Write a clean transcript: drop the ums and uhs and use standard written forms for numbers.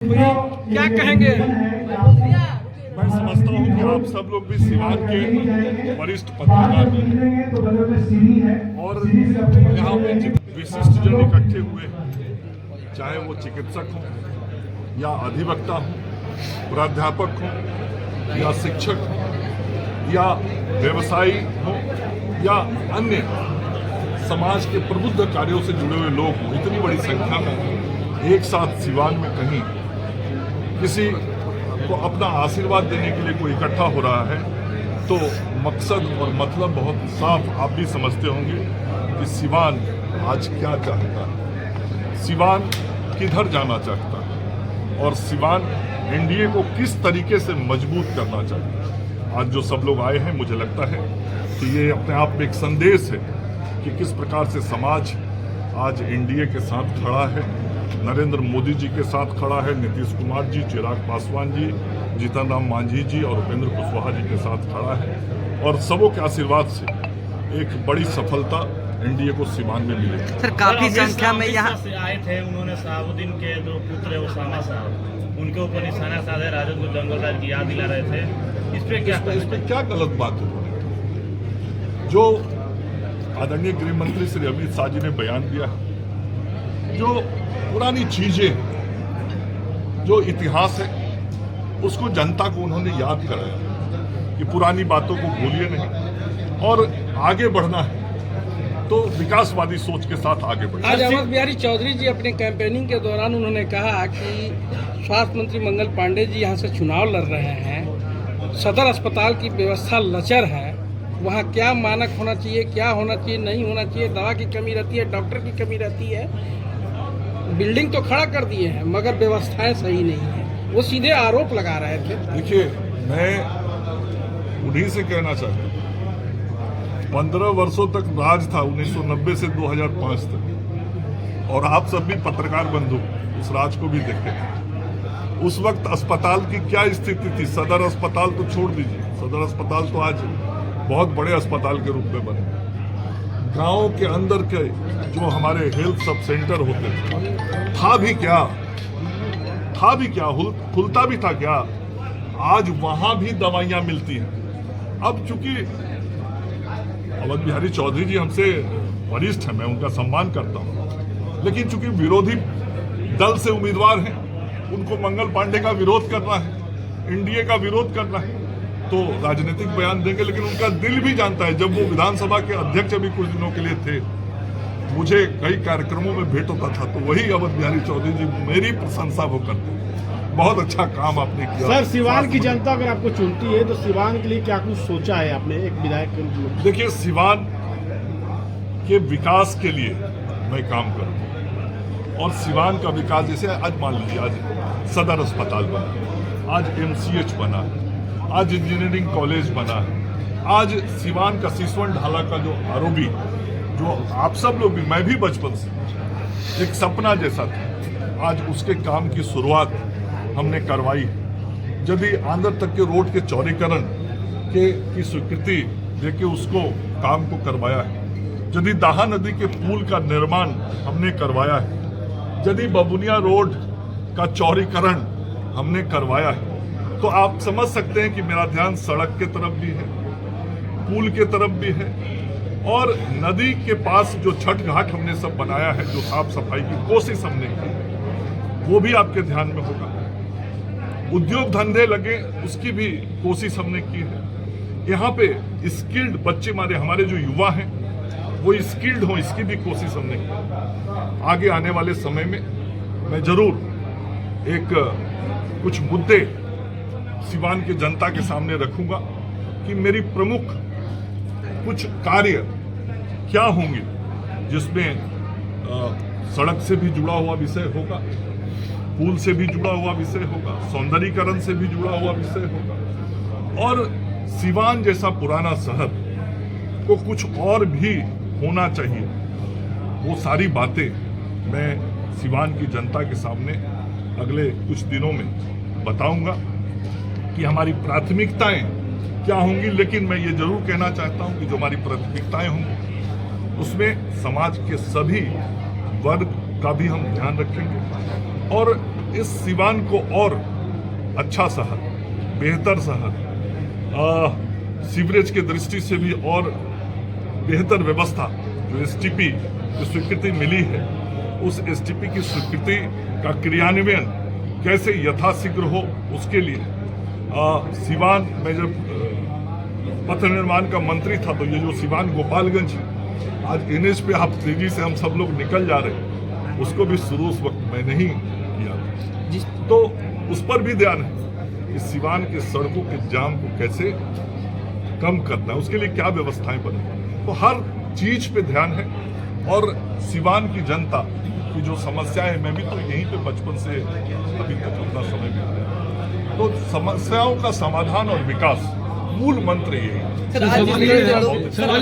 क्या कहेंगे? मैं समझता हूं कि आप सब लोग भी सिवान के वरिष्ठ पत्रकार हैं और यहाँ पे विशिष्ट जन इकट्ठे हुए हैं, चाहे वो चिकित्सक हों या अधिवक्ता हों, प्राध्यापक हों या शिक्षक हों या व्यवसायी हों या अन्य समाज के प्रबुद्ध कार्यों से जुड़े हुए लोग हों, इतनी बड़ी संख्या में एक साथ सिवान में कहीं किसी को अपना आशीर्वाद देने के लिए कोई इकट्ठा हो रहा है तो मकसद और मतलब बहुत साफ आप भी समझते होंगे कि सिवान आज क्या चाहता है, सिवान किधर जाना चाहता है और सिवान एनडीए को किस तरीके से मजबूत करना चाहिए। आज जो सब लोग आए हैं, मुझे लगता है कि ये अपने आप में एक संदेश है कि किस प्रकार से समाज आज एनडीए के साथ खड़ा है, नरेंद्र मोदी जी के साथ खड़ा है, नीतीश कुमार जी, चिराग पासवान जी, जीतन राम मांझी जी और उपेंद्र कुशवाहा जी के साथ खड़ा है और सबों के आशीर्वाद से एक बड़ी सफलता एनडीए को सिवान में मिलेगी। सर काफी संख्या में यहाँ से आए थे, उन्होंने शहाबुद्दीन के जो पुत्र है उसामा साहब, उनके ऊपर निशाना साधे, राजद को जंगल राज की याद दिला रहे थे। इस पे क्या गलत बात है? जो आदरणीय गृह मंत्री श्री अमित शाह जी ने बयान दिया, जो पुरानी चीजें, जो इतिहास है, उसको जनता को उन्होंने याद कराया कि पुरानी बातों को भूलिए नहीं और आगे बढ़ना है तो विकासवादी सोच के साथ आगे बढ़ना। आज अवध बिहारी चौधरी जी अपने कैंपेनिंग के दौरान उन्होंने कहा कि स्वास्थ्य मंत्री मंगल पांडे जी यहाँ से चुनाव लड़ रहे हैं, सदर अस्पताल की व्यवस्था लचर है, वहाँ क्या मानक होना चाहिए, क्या होना चाहिए, नहीं होना चाहिए, दवा की कमी रहती है, डॉक्टर की कमी रहती है, बिल्डिंग तो खड़ा कर दिए हैं मगर व्यवस्थाएं सही नहीं है। वो सीधे आरोप लगा रहे थे। देखिए, मैं उन्हीं से कहना चाहता हूँ, 15 वर्षों तक राज था 1990 से 2005 तक और आप सब भी पत्रकार बंधु उस राज को भी देखे थे। उस वक्त अस्पताल की क्या स्थिति थी? सदर अस्पताल तो छोड़ दीजिए, सदर अस्पताल तो आज बहुत बड़े अस्पताल के रूप में बने। गांव के अंदर के जो हमारे हेल्थ सब सेंटर होते थे, था भी क्या, खुलता भी था क्या? आज वहां भी दवाइयां मिलती हैं। अब चूंकि अवध बिहारी चौधरी जी हमसे वरिष्ठ हैं, मैं उनका सम्मान करता हूं, लेकिन चूंकि विरोधी दल से उम्मीदवार हैं, उनको मंगल पांडे का विरोध करना है, एनडीए का विरोध करना है, तो राजनीतिक बयान देंगे। लेकिन उनका दिल भी जानता है, जब वो विधानसभा के अध्यक्ष अभी कुछ दिनों के लिए थे, मुझे कई कार्यक्रमों में भेंट होता था, तो वही अवध बिहारी चौधरी जी मेरी प्रशंसा वो करते हैं। बहुत अच्छा काम आपने किया। सर, सिवान की जनता अगर आपको चुनती है तो सिवान के लिए क्या कुछ सोचा है आपने एक विधायक के रूप में? देखिए, सिवान के विकास के लिए मैं काम करूँ और सिवान का विकास, जैसे आज मान लीजिए आज सदर अस्पताल बना, आज MCH बना, आज इंजीनियरिंग कॉलेज बना है, आज सिवान का सिसवन ढाला का जो आरओबी, जो आप सब लोग भी, मैं भी बचपन से एक सपना जैसा था, आज उसके काम की शुरुआत हमने करवाई। यदि आंध्र तक के रोड के चौड़ीकरण की स्वीकृति देके उसको काम को करवाया है, यदि दाहा नदी के पुल का निर्माण हमने करवाया है, यदि बबुनिया रोड का चौड़ीकरण हमने करवाया है, तो आप समझ सकते हैं कि मेरा ध्यान सड़क के तरफ भी है, पुल के तरफ भी है और नदी के पास जो छठ घाट हमने सब बनाया है, जो साफ सफाई की कोशिश हमने की, वो भी आपके ध्यान में होगा। उद्योग धंधे लगे, उसकी भी कोशिश हमने की है। यहाँ पे स्किल्ड बच्चे हमारे जो युवा हैं वो स्किल्ड हों, इसकी भी कोशिश हमने की। आगे आने वाले समय में मैं जरूर एक कुछ मुद्दे सिवान की जनता के सामने रखूंगा कि मेरी प्रमुख कुछ कार्य क्या होंगे, जिसमें सड़क से भी जुड़ा हुआ विषय होगा, पुल से भी जुड़ा हुआ विषय होगा, सौंदर्यीकरण से भी जुड़ा हुआ विषय होगा और सिवान जैसा पुराना शहर को कुछ और भी होना चाहिए। वो सारी बातें मैं सिवान की जनता के सामने अगले कुछ दिनों में बताऊंगा कि हमारी प्राथमिकताएं क्या होंगी। लेकिन मैं ये जरूर कहना चाहता हूं कि जो हमारी प्राथमिकताएं होंगी उसमें समाज के सभी वर्ग का भी हम ध्यान रखेंगे और इस सिवान को और अच्छा शहर, बेहतर शहर, सीवरेज की दृष्टि से भी और बेहतर व्यवस्था, जो एसटीपी की स्वीकृति मिली है, उस एसटीपी की स्वीकृति का क्रियान्वयन कैसे यथाशीघ्र हो, उसके लिए सिवान में जब पथ निर्माण का मंत्री था तो ये जो सिवान गोपालगंज आज एनएच पे आप तेजी से हम सब लोग निकल जा रहे हैं, उसको भी शुरू उस वक्त मैंने ही किया। तो उस पर भी ध्यान है कि सिवान के सड़कों के जाम को कैसे कम करना है, उसके लिए क्या व्यवस्थाएं बने, तो हर चीज पे ध्यान है। और सिवान की जनता की जो समस्या है, मैं भी तो यहीं पे बचपन से अभी तक अपना समय बिताया, तो समस्याओं का समाधान और विकास मूल मंत्र यही है। सर, आज